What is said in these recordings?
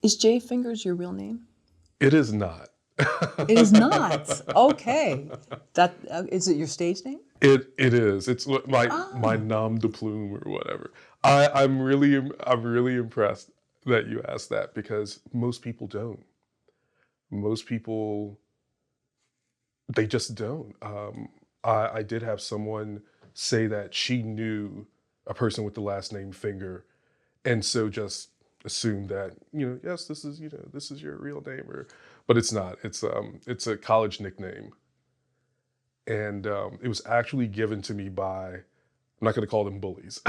Is J Fingers your real name? It is not. It is not. Okay. That is it your stage name? It is. It's my Oh. nom de plume or whatever. I'm really impressed that you asked that because most people don't. Most people they just don't. I did have someone say that she knew a person with the last name Finger, and so just assumed that yes, this is this is your real name, or but it's not. It's a college nickname, and it was actually given to me by I'm not going to call them bullies,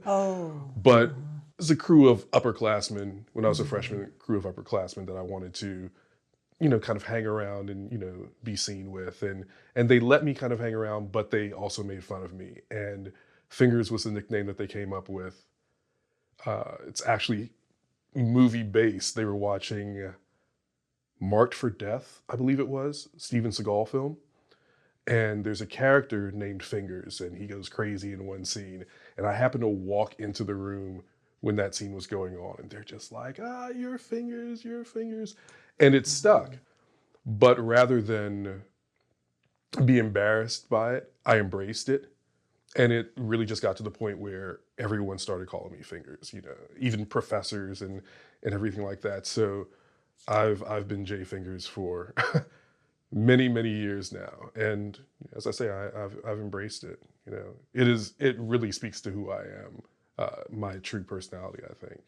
Oh. but Mhm. it's a crew of upperclassmen when I was a Mhm. freshman. Crew of upperclassmen that I wanted to kind of hang around and be seen with, and they let me kind of hang around, but they also made fun of me. And Fingers was the nickname that they came up with. It's actually movie based. They were watching Marked for Death, I believe it was, Steven Seagal film. And there's a character named Fingers, and he goes crazy in one scene. And I happened to walk into the room when that scene was going on, and they're just like, your fingers, your fingers. And it stuck. But rather than be embarrassed by it, I embraced it. And it really just got to the point where everyone started calling me Fingers, even professors and everything like that. So I've been J Fingers for many, many years now. And as I say, I've embraced it. It really speaks to who I am, my true personality, I think.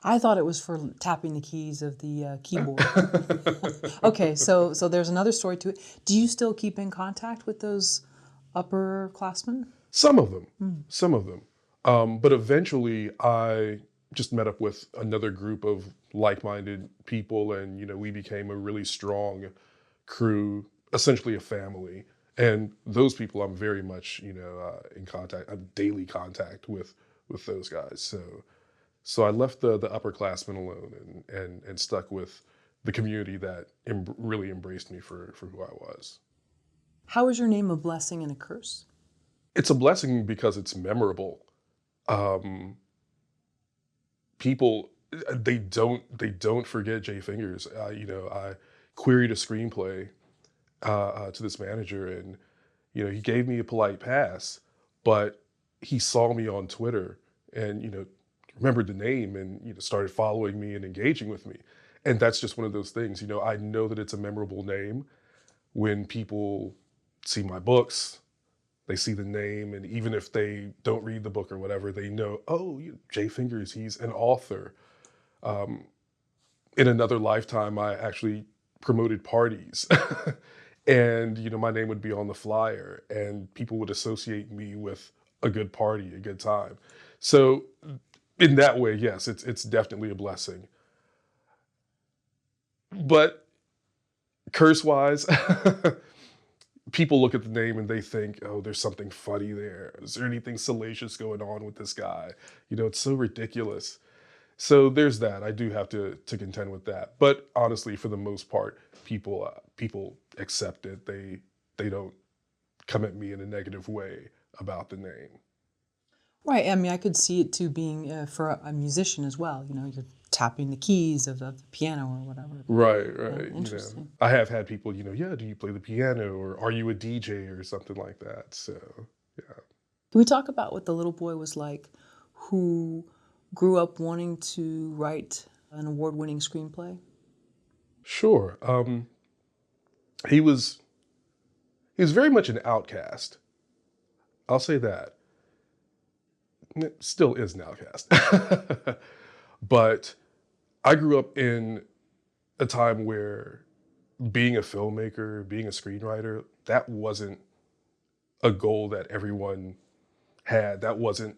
I thought it was for tapping the keys of the keyboard. Okay, so there's another story to it. Do you still keep in contact with those upperclassmen? Some of them, some of them. But eventually, I just met up with another group of like-minded people, and we became a really strong crew, essentially a family. And those people, I'm very much, in contact, daily contact with those guys. So I left the upperclassmen alone and stuck with the community that really embraced me for who I was. How is your name a blessing and a curse? It's a blessing because it's memorable. Um, People they don't forget Jay Fingers. I queried a screenplay to this manager, and he gave me a polite pass, but he saw me on Twitter and remembered the name and started following me and engaging with me. And that's just one of those things. I know that it's a memorable name when people see my books, they see the name, and even if they don't read the book or whatever, they know, oh, Jay Fingers, he's an author. Um, in another lifetime, I actually promoted parties. And, my name would be on the flyer, and people would associate me with a good party, a good time. So, in that way, yes, it's definitely a blessing. But curse wise, people look at the name and they think, oh, there's something funny there. Is there anything salacious going on with this guy? It's so ridiculous. So there's that. I do have to contend with that. But honestly, for the most part, people accept it. They don't come at me in a negative way about the name. Right. I mean, I could see it too being for a musician as well. You're tapping the keys of the piano or whatever. Right, Yeah, right. interesting. I have had people, yeah, do you play the piano or are you a DJ or something like that? So, yeah. Can we talk about what the little boy was like who grew up wanting to write an award-winning screenplay? Sure. He was he was very much an outcast. I'll say that. Still is an outcast. But I grew up in a time where being a filmmaker, being a screenwriter, that wasn't a goal that everyone had. That wasn't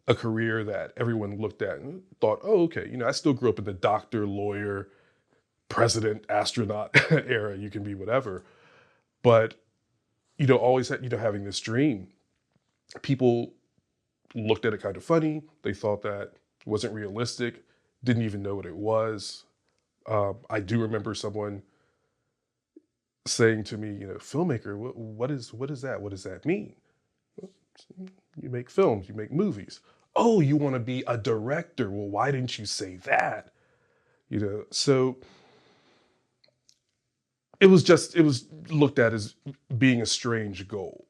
a career that everyone looked at and thought, oh, okay, I still grew up in the doctor, lawyer, president, astronaut era. You can be whatever. But, always, having this dream, people looked at it kind of funny. They thought that it wasn't realistic, didn't even know what it was. I do remember someone saying to me, filmmaker, what is that? What does that mean? You make films, you make movies. Oh, you want to be a director? Well, why didn't you say that? So it was looked at as being a strange goal,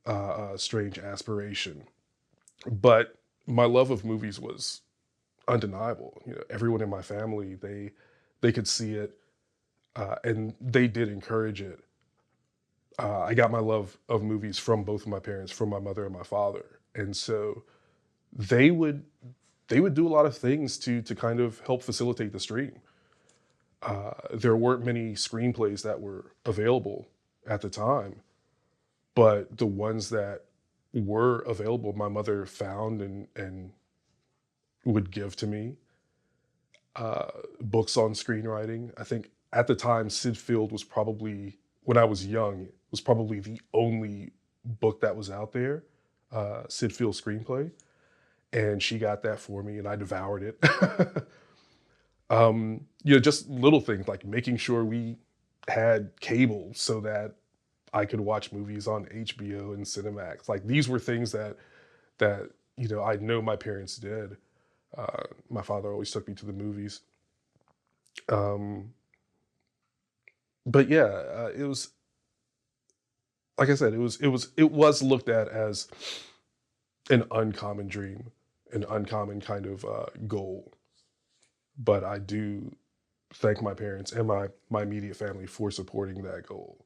a strange aspiration. But my love of movies was undeniable. Everyone in my family, they could see it, and they did encourage it. I got my love of movies from both of my parents, from my mother and my father, and so they would they would do a lot of things to kind of help facilitate the stream. There weren't many screenplays that were available at the time, but the ones that were available, my mother found and would give to me. Books on screenwriting. I think at the time, Sid Field was probably, when I was young, was probably the only book that was out there, Sid Field screenplay. And she got that for me and I devoured it. Just little things like making sure we had cable so that I could watch movies on HBO and Cinemax. Like these were things that I know my parents did. My father always took me to the movies. But yeah, it was, like I said, it was looked at as an uncommon dream, an uncommon kind of goal. But I do thank my parents and my immediate family for supporting that goal.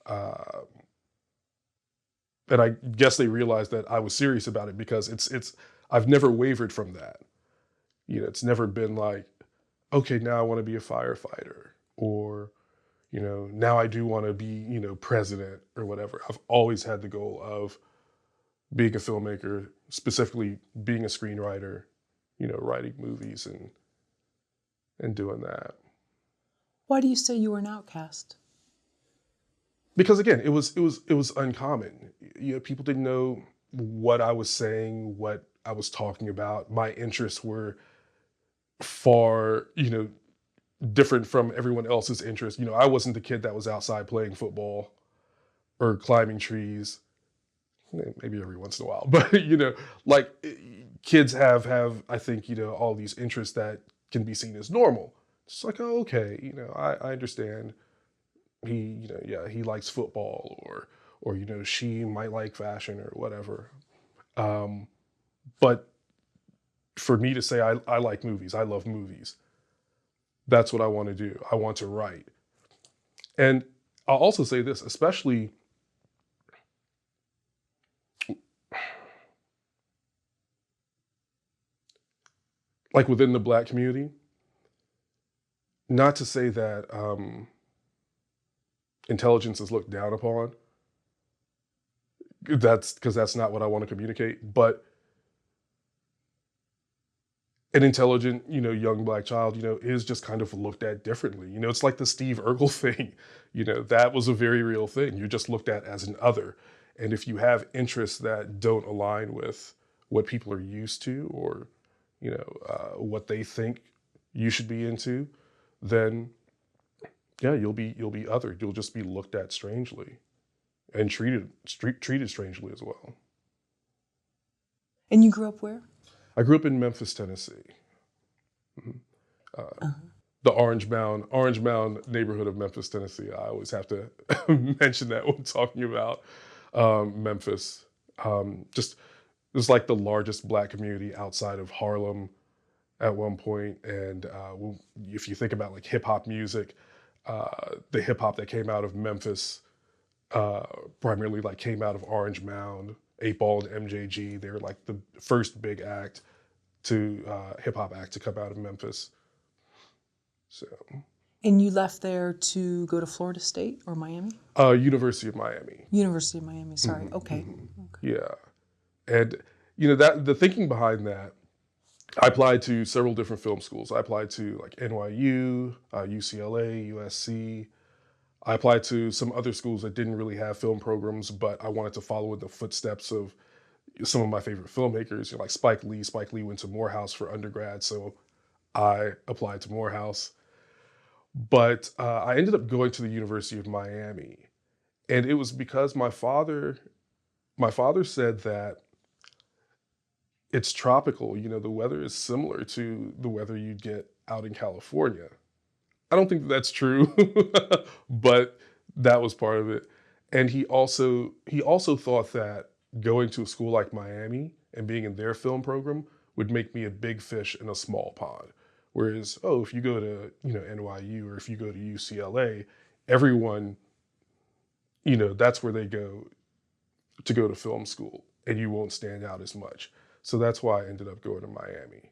Uh, and I guess they realized that I was serious about it because it's I've never wavered from that. It's never been like, okay, now I want to be a firefighter, or now I do want to be president or whatever. I've always had the goal of being a filmmaker, specifically being a screenwriter, writing movies and doing that. Why do you say you were an outcast? Because again, it was uncommon. People didn't know what I was saying, what I was talking about. My interests were far, different from everyone else's interests. I wasn't the kid that was outside playing football or climbing trees. Maybe every once in a while, but like kids have I think all these interests that can be seen as normal. It's like, oh, okay, I understand. He yeah, he likes football, or she might like fashion or whatever. Um, but for me to say I like movies, I love movies. That's what I want to do. I want to write. And I'll also say this, especially like within the Black community, not to say that intelligence is looked down upon. That's because that's not what I want to communicate. But an intelligent, young Black child, is just kind of looked at differently. It's like the Steve Urkel thing. That was a very real thing. You're just looked at as an other. And if you have interests that don't align with what people are used to, or, what they think you should be into, then yeah, you'll be othered. You'll just be looked at strangely and treated strangely as well. And you grew up where? I grew up in Memphis, Tennessee. Uh, the Orange Mound neighborhood of Memphis, Tennessee. I always have to mention that when talking about Memphis. Just it was like the largest Black community outside of Harlem at one point. And if you think about like hip hop music, the hip hop that came out of Memphis primarily like came out of Orange Mound. 8 Ball and MJG. They're like the first big act to hip hop act to come out of Memphis. So. And you left there to go to Florida State or Miami? University of Miami. University of Miami. Sorry. Okay. Yeah, and that the thinking behind that, I applied to several different film schools. I applied to like NYU, UCLA, USC. I applied to some other schools that didn't really have film programs, but I wanted to follow in the footsteps of some of my favorite filmmakers, like Spike Lee. Spike Lee went to Morehouse for undergrad, so I applied to Morehouse. But I ended up going to the University of Miami, and it was because my father said that it's tropical. The weather is similar to the weather you'd get out in California. I don't think that's true, but that was part of it. And he also thought that going to a school like Miami and being in their film program would make me a big fish in a small pond. Whereas, oh, if you go to, NYU, or if you go to UCLA, everyone, that's where they go to film school, and you won't stand out as much. So that's why I ended up going to Miami.